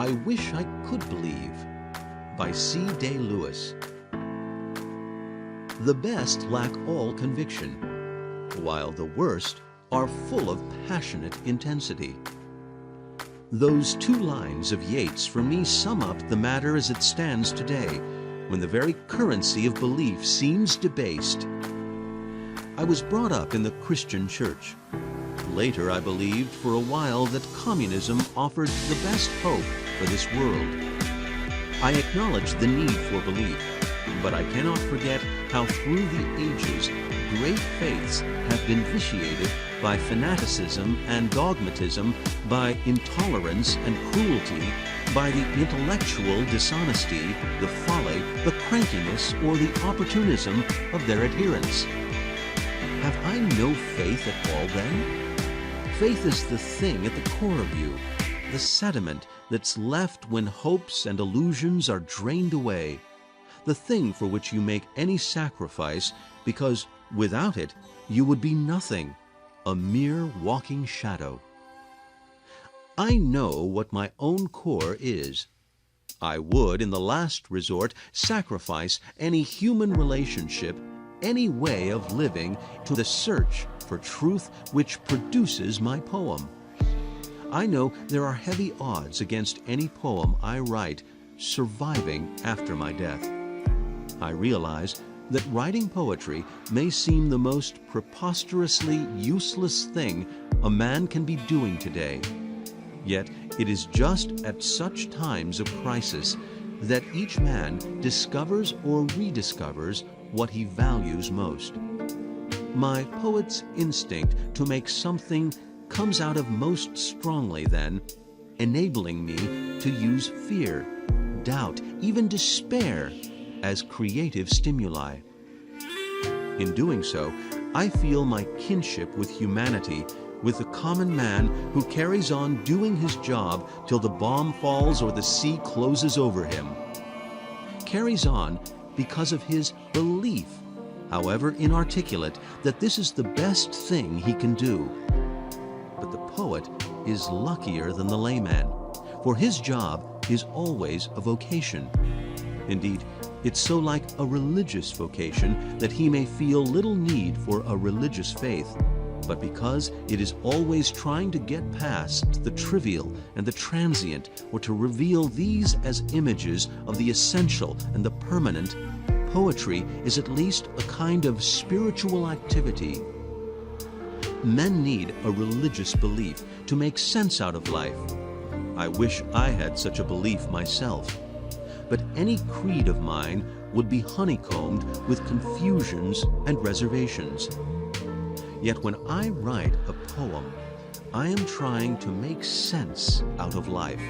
I Wish I Could Believe by C. Day Lewis. The best lack all conviction, while the worst are full of passionate intensity. Those two lines of Yeats for me sum up the matter as it stands today, when the very currency of belief seems debased. I was brought up in the Christian church. Later, I believed for a while that communism offered the best hope for this world. I acknowledge the need for belief, but I cannot forget how through the ages, great faiths have been vitiated by fanaticism and dogmatism, by intolerance and cruelty, by the intellectual dishonesty, the folly, the crankiness, or the opportunism of their adherents. Have I no faith at all then? Faith is the thing at the core of you, the sediment that's left when hopes and illusions are drained away, the thing for which you make any sacrifice because without it you would be nothing, a mere walking shadow. I know what my own core is. I would, in the last resort, sacrifice any human relationship, any way of living, to the search for truth which produces my poem. I know there are heavy odds against any poem I write surviving after my death. I realize that writing poetry may seem the most preposterously useless thing a man can be doing today. Yet it is just at such times of crisis that each man discovers or rediscovers what he values most. My poet's instinct to make something comes out of most strongly then, enabling me to use fear, doubt, even despair as creative stimuli. In doing so, I feel my kinship with humanity, with the common man who carries on doing his job till the bomb falls or the sea closes over him. Carries on because of his belief, however inarticulate, that this is the best thing he can do. But the poet is luckier than the layman, for his job is always a vocation. Indeed, it's so like a religious vocation that he may feel little need for a religious faith, but because it is always trying to get past the trivial and the transient, or to reveal these as images of the essential and the permanent, poetry is at least a kind of spiritual activity. Men need a religious belief to make sense out of life. I wish I had such a belief myself. But any creed of mine would be honeycombed with confusions and reservations. Yet when I write a poem, I am trying to make sense out of life.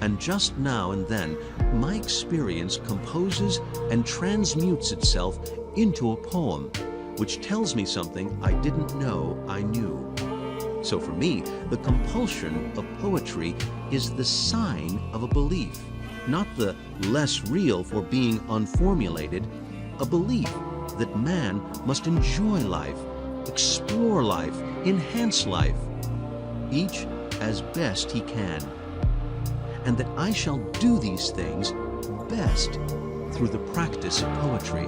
And just now and then, my experience composes and transmutes itself into a poem, which tells me something I didn't know I knew. So for me, the compulsion of poetry is the sign of a belief, not the less real for being unformulated, a belief that man must enjoy life, explore life, enhance life, each as best he can, and that I shall do these things best through the practice of poetry.